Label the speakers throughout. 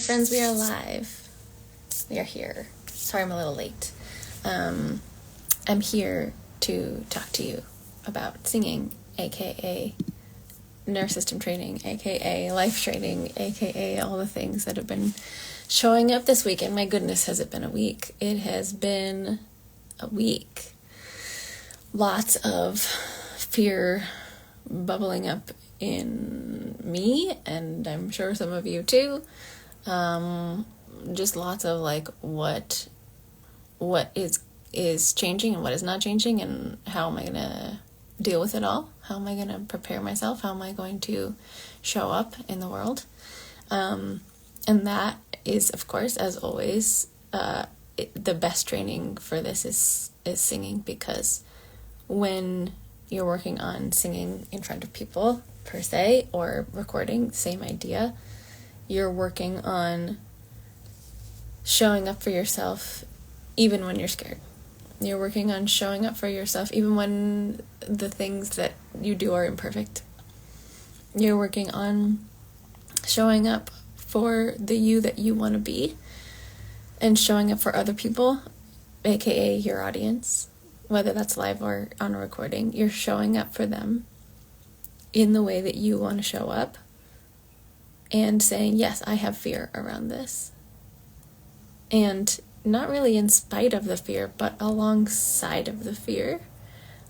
Speaker 1: friends, we are live. We are here. Sorry I'm a little late. I'm here to talk to you about singing, aka nerve system training, aka life training, aka all the things that have been showing up this week. And my goodness, has it been a week? It has been a week. Lots of fear bubbling up in me, and I'm sure some of you too. Just lots of like what is changing and what is not changing, and how am I gonna deal with it all? How am I gonna prepare myself? How am I going to show up in the world? And that is, of course, as always, the best training for this is singing, because when you're working on singing in front of people per se, or recording, same idea, you're working on showing up for yourself even when you're scared. You're working on showing up for yourself even when the things that you do are imperfect. You're working on showing up for the you that you want to be, and showing up for other people, aka your audience, whether that's live or on a recording. You're showing up for them in the way that you want to show up, and saying, yes, I have fear around this. And not really in spite of the fear, but alongside of the fear,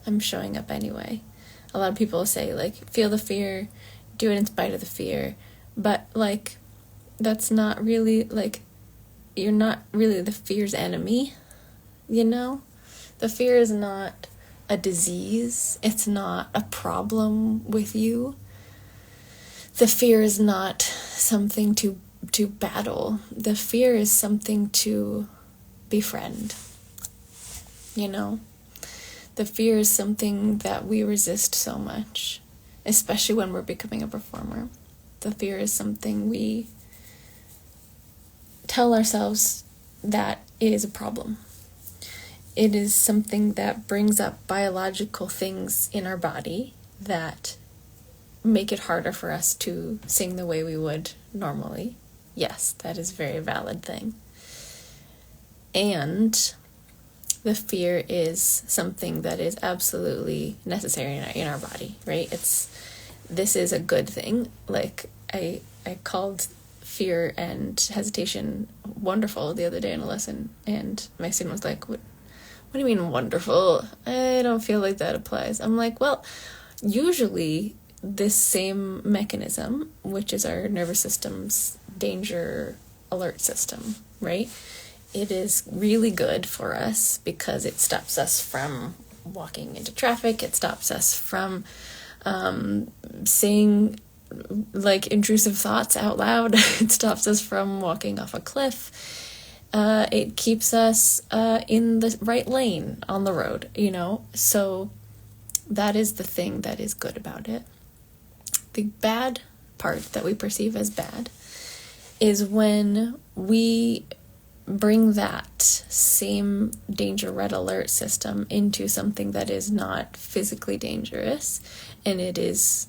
Speaker 1: I'm showing up anyway. A lot of people say, like, feel the fear, do it in spite of the fear. But, like, that's not really, like, you're not really the fear's enemy, you know? The fear is not a disease. It's not a problem with you. The fear is not something to battle. The fear is something to befriend, you know? The fear is something that we resist so much, especially when we're becoming a performer. The fear is something we tell ourselves that is a problem. It is something that brings up biological things in our body that make it harder for us to sing the way we would normally. Yes, that is a very valid thing. And the fear is something that is absolutely necessary in our body, right? This is a good thing. Like, I called fear and hesitation wonderful the other day in a lesson, and my student was like, what do you mean wonderful? I don't feel like that applies. I'm like, well, usually this same mechanism, which is our nervous system's danger alert system, right? It is really good for us because it stops us from walking into traffic. It stops us from saying like intrusive thoughts out loud. It stops us from walking off a cliff. It keeps us in the right lane on the road, you know? So that is the thing that is good about it. The bad part that we perceive as bad is when we bring that same danger red alert system into something that is not physically dangerous, and it is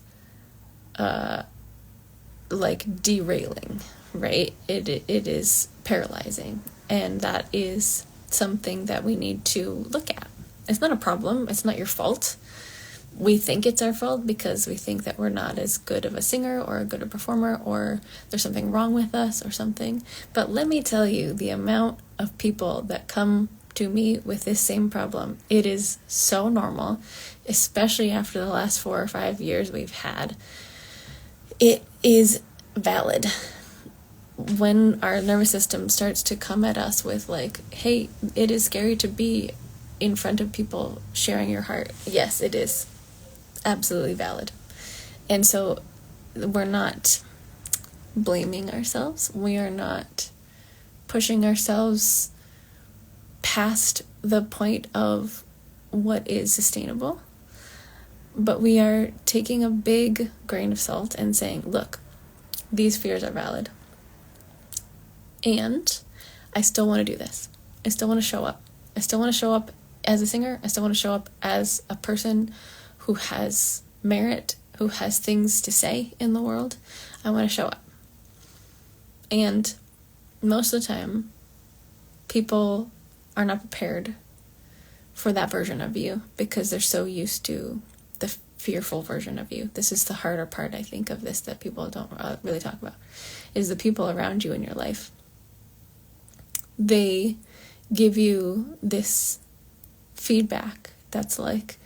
Speaker 1: like derailing, right? It is paralyzing, and that is something that we need to look at. It's not a problem. It's not your fault. We think it's our fault because we think that we're not as good of a singer or a good a performer, or there's something wrong with us or something. But let me tell you, the amount of people that come to me with this same problem, it is so normal, especially after the last 4 or 5 years we've had. It is valid. When our nervous system starts to come at us with like, hey, it is scary to be in front of people sharing your heart. Yes, it is. Absolutely valid. And so we're not blaming ourselves. We are not pushing ourselves past the point of what is sustainable. But we are taking a big grain of salt and saying, look, these fears are valid. And I still want to do this. I still want to show up. I still want to show up as a singer. I still want to show up as a person who has merit, who has things to say in the world. I want to show up. And most of the time, people are not prepared for that version of you because they're so used to the fearful version of you. This is the harder part, I think, of this that people don't really talk about, is the people around you in your life. They give you this feedback that's like,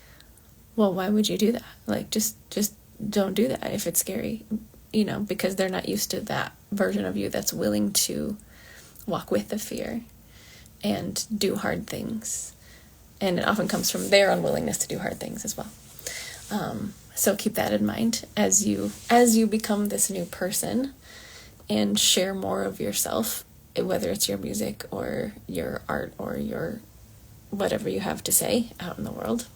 Speaker 1: well, why would you do that? Like, just don't do that if it's scary, because they're not used to that version of you that's willing to walk with the fear and do hard things. And it often comes from their unwillingness to do hard things as well. So keep that in mind as you become this new person and share more of yourself, whether it's your music or your art or your whatever you have to say out in the world.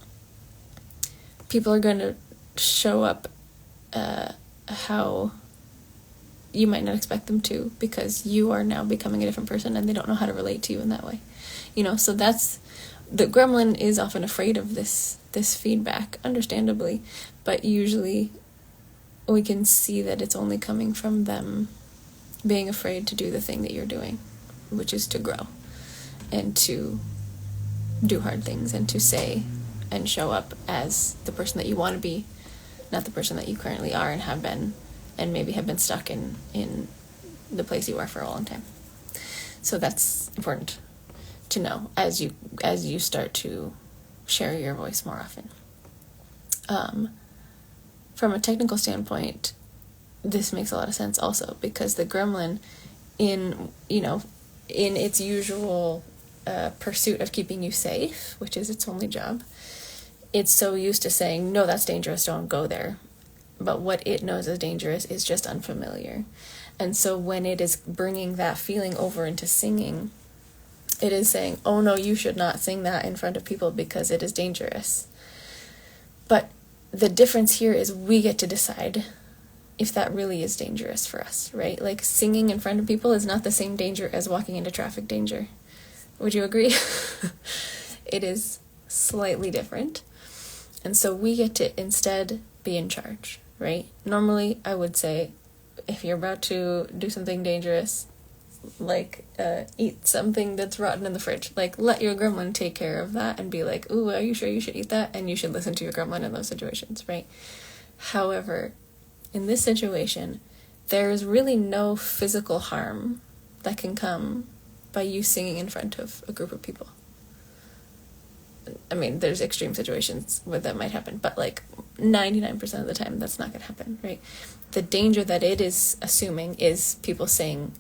Speaker 1: People are going to show up how you might not expect them to, because you are now becoming a different person and they don't know how to relate to you in that way. So that's, the gremlin is often afraid of this feedback, understandably, but usually we can see that it's only coming from them being afraid to do the thing that you're doing, which is to grow and to do hard things and to say and show up as the person that you want to be, not the person that you currently are and have been, and maybe have been stuck in the place you are for a long time. So that's important to know as you start to share your voice more often. From a technical standpoint, this makes a lot of sense also, because the gremlin in its usual pursuit of keeping you safe, which is its only job, it's so used to saying, no, that's dangerous, don't go there. But what it knows is dangerous is just unfamiliar. And so when it is bringing that feeling over into singing, it is saying, oh no, you should not sing that in front of people because it is dangerous. But the difference here is we get to decide if that really is dangerous for us, right? Like, singing in front of people is not the same danger as walking into traffic danger. Would you agree? It is slightly different. And so we get to instead be in charge, right? Normally, I would say, if you're about to do something dangerous, like eat something that's rotten in the fridge, like, let your gremlin take care of that and be like, ooh, are you sure you should eat that? And you should listen to your gremlin in those situations, right? However, in this situation, there is really no physical harm that can come by you singing in front of a group of people. I mean, there's extreme situations where that might happen, but like 99% of the time, that's not going to happen, right? The danger that it is assuming is people saying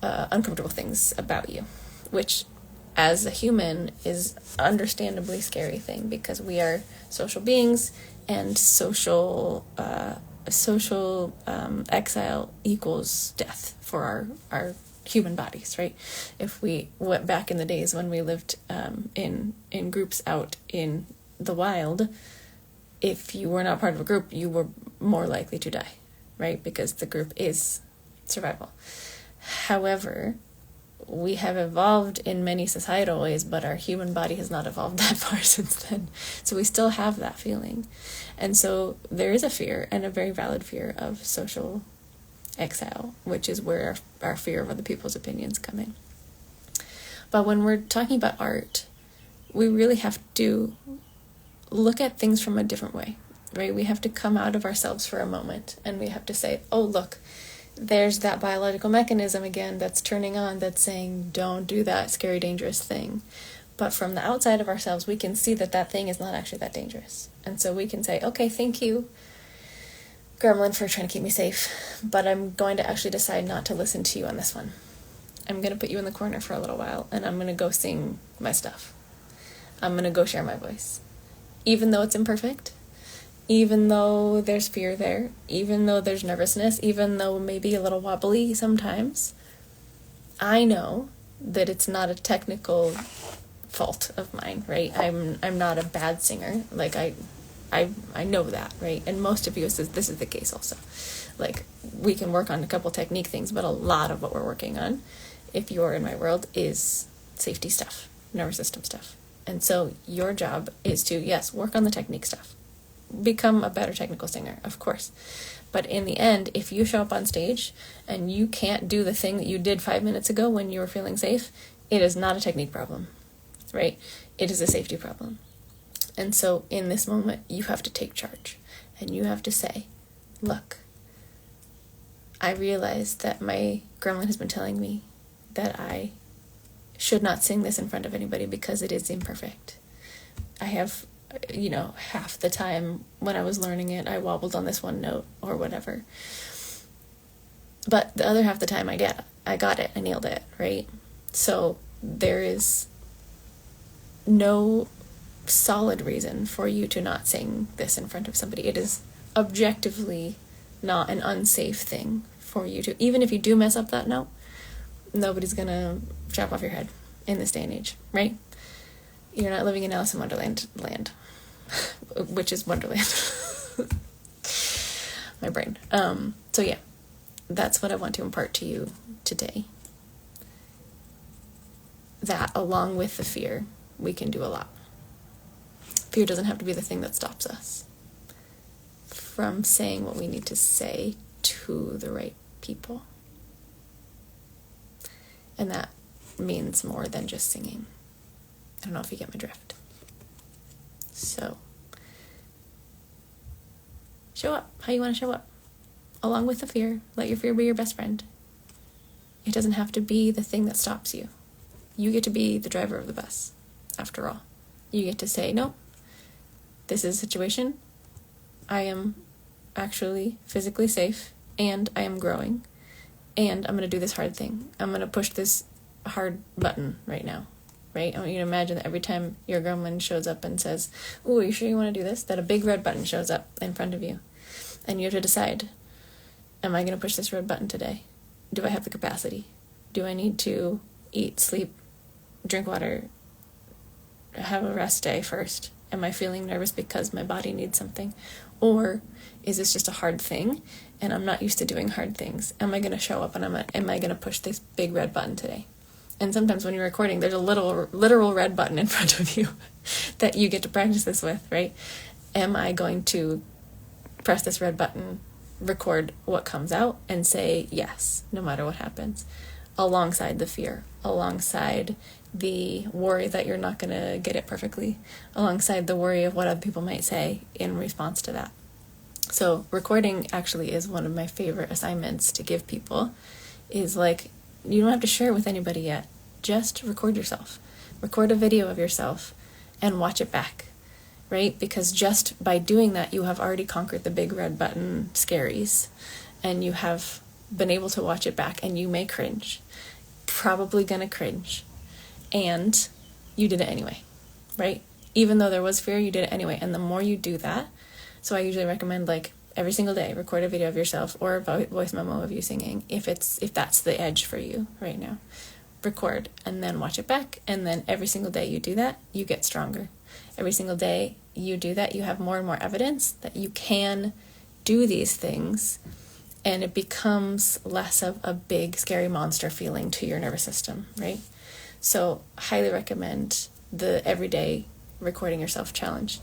Speaker 1: uncomfortable things about you, which as a human is understandably scary thing, because we are social beings, and social exile equals death for our human bodies, right? If we went back in the days when we lived in groups out in the wild, if you were not part of a group, you were more likely to die, right? Because the group is survival. However, we have evolved in many societal ways, but our human body has not evolved that far since then. So we still have that feeling. And so there is a fear, and a very valid fear, of social exile, which is where our fear of other people's opinions come in. But when we're talking about art, we really have to look at things from a different way, right? We have to come out of ourselves for a moment, and we have to say, oh, look, there's that biological mechanism again that's turning on, that's saying, don't do that scary, dangerous thing. But from the outside of ourselves, we can see that that thing is not actually that dangerous. And so we can say, okay, thank you, gremlin, for trying to keep me safe, but I'm going to actually decide not to listen to you on this one. I'm going to put you in the corner for a little while, and I'm going to go sing my stuff. I'm going to go share my voice. Even though it's imperfect, even though there's fear there, even though there's nervousness, even though maybe a little wobbly sometimes, I know that it's not a technical fault of mine, right? I'm not a bad singer. Like, I know that, right? And most of you, this is the case also. Like, we can work on a couple technique things, but a lot of what we're working on, if you're in my world, is safety stuff, nervous system stuff. And so your job is to, yes, work on the technique stuff. Become a better technical singer, of course. But in the end, if you show up on stage and you can't do the thing that you did 5 minutes ago when you were feeling safe, it is not a technique problem, right? It is a safety problem. And so in this moment, you have to take charge and you have to say, look, I realize that my gremlin has been telling me that I should not sing this in front of anybody because it is imperfect. I have, half the time when I was learning it, I wobbled on this one note or whatever. But the other half the time I got it, I nailed it, right? So there is no solid reason for you to not sing this in front of somebody. It is objectively not an unsafe thing for you to, even if you do mess up that note, nobody's gonna chop off your head in this day and age, right? You're not living in Alice in Wonderland land, which is Wonderland. My brain. So yeah, that's what I want to impart to you today. That, along with the fear, we can do a lot. Fear doesn't have to be the thing that stops us from saying what we need to say to the right people. And that means more than just singing. I don't know if you get my drift. So, show up how you want to show up. Along with the fear, let your fear be your best friend. It doesn't have to be the thing that stops you. You get to be the driver of the bus, after all. You get to say, no, this is a situation. I am actually physically safe, and I am growing, and I'm going to do this hard thing. I'm going to push this hard button right now, right? I want you to imagine that every time your gremlin shows up and says, ooh, are you sure you want to do this? That a big red button shows up in front of you, and you have to decide, am I going to push this red button today? Do I have the capacity? Do I need to eat, sleep, drink water, have a rest day first? Am I feeling nervous because my body needs something? Or is this just a hard thing and I'm not used to doing hard things? Am I going to show up and am I going to push this big red button today? And sometimes when you're recording, there's a literal red button in front of you that you get to practice this with, right? Am I going to press this red button, record what comes out, and say yes, no matter what happens, alongside the fear, alongside the worry that you're not going to get it perfectly, alongside the worry of what other people might say in response to that. So recording actually is one of my favorite assignments to give people, is like, you don't have to share it with anybody yet. Just record yourself. Record a video of yourself and watch it back, right? Because just by doing that, you have already conquered the big red button scaries, and you have been able to watch it back, and you may cringe. Probably gonna cringe. And you did it anyway, right? Even though there was fear, you did it anyway. And the more you do that, so I usually recommend, like, every single day, record a video of yourself or a voice memo of you singing, if that's the edge for you right now. Record and then watch it back, and then every single day you do that, you get stronger. Every single day you do that, you have more and more evidence that you can do these things, and it becomes less of a big scary monster feeling to your nervous system, right? So highly recommend the everyday recording yourself challenge.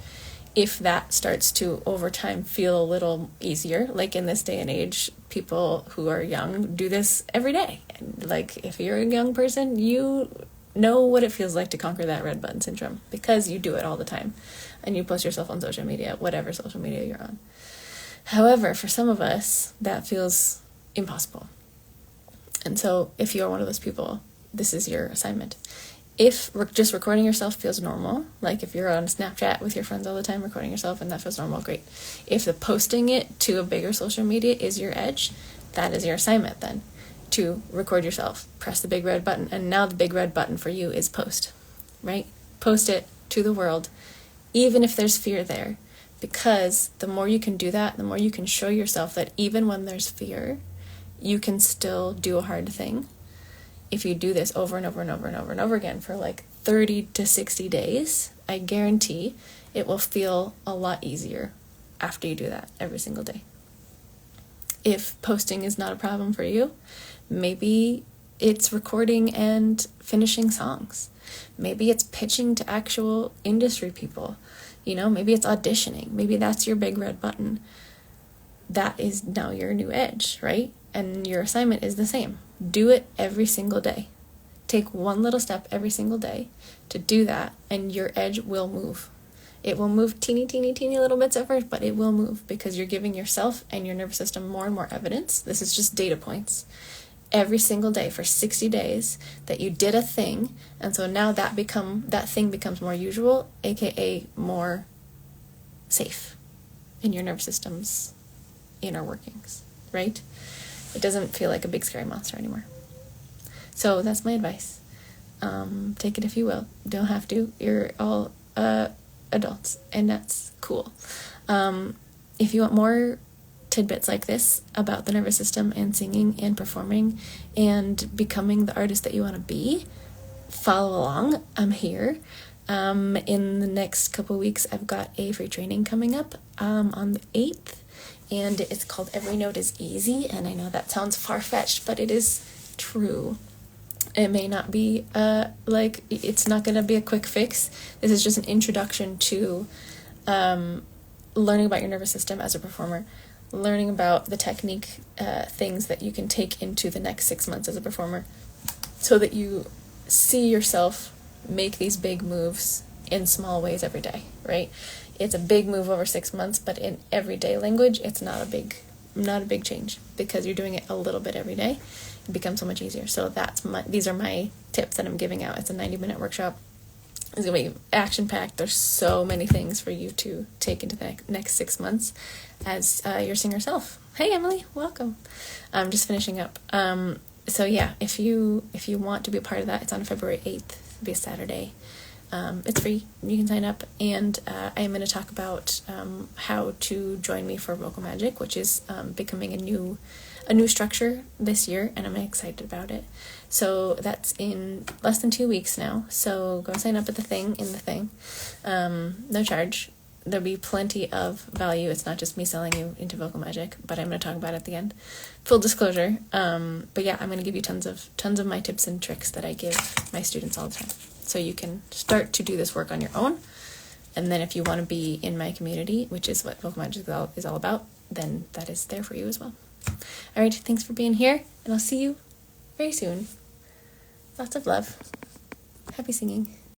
Speaker 1: If that starts to over time feel a little easier, like in this day and age, people who are young do this every day. And like, if you're a young person, you know what it feels like to conquer that red button syndrome, because you do it all the time and you post yourself on social media, whatever social media you're on. However, for some of us, that feels impossible. And so if you're one of those people, this is your assignment. If just recording yourself feels normal, like if you're on Snapchat with your friends all the time recording yourself and that feels normal, great. If the posting it to a bigger social media is your edge, that is your assignment then, to record yourself, press the big red button, and now the big red button for you is post, right? Post it to the world, even if there's fear there, because the more you can do that, the more you can show yourself that even when there's fear, you can still do a hard thing. If you do this over and over and over and over and over again for like 30 to 60 days, I guarantee it will feel a lot easier after you do that every single day. If posting is not a problem for you, maybe it's recording and finishing songs. Maybe it's pitching to actual industry people. Maybe it's auditioning. Maybe that's your big red button. that is now your new edge, right? And your assignment is the same. Do it every single day. Take one little step every single day to do that, and your edge will move. It will move teeny little bits at first, but it will move because you're giving yourself and your nervous system more and more evidence. This is just data points. Every single day for 60 days that you did a thing, and so now that thing becomes more usual, aka more safe in your nervous system's inner workings, right? It doesn't feel like a big scary monster anymore. So that's my advice. Take it if you will. Don't have to. You're all adults, and that's cool. If you want more tidbits like this about the nervous system and singing and performing and becoming the artist that you want to be, follow along. I'm here. In the next couple weeks, I've got a free training coming up on the 8th, and it's called Every Note is Easy, and I know that sounds far-fetched, but it is true. It may not be, it's not going to be a quick fix. This is just an introduction to learning about your nervous system as a performer, learning about the technique things that you can take into the next 6 months as a performer so that you see yourself make these big moves in small ways every day, right? It's a big move over 6 months, but in everyday language, it's not a big change because you're doing it a little bit every day. It becomes so much easier. So these are my tips that I'm giving out. It's a 90-minute workshop. It's going to be action-packed. There's so many things for you to take into the next 6 months as your singer self. Hey, Emily, welcome. I'm just finishing up. So yeah, if you want to be a part of that, it's on February 8th. It'll be a Saturday. It's free. You can sign up, and I am going to talk about how to join me for Vocal Magic, which is becoming a new structure this year, and I'm excited about it. So that's in less than 2 weeks now. So go sign up at the thing. No charge. There'll be plenty of value. It's not just me selling you into Vocal Magic, but I'm going to talk about it at the end. Full disclosure. But yeah, I'm going to give you tons of my tips and tricks that I give my students all the time. So you can start to do this work on your own. And then if you want to be in my community, which is what Vocal Magic is all about, then that is there for you as well. All right, thanks for being here, and I'll see you very soon. Lots of love. Happy singing.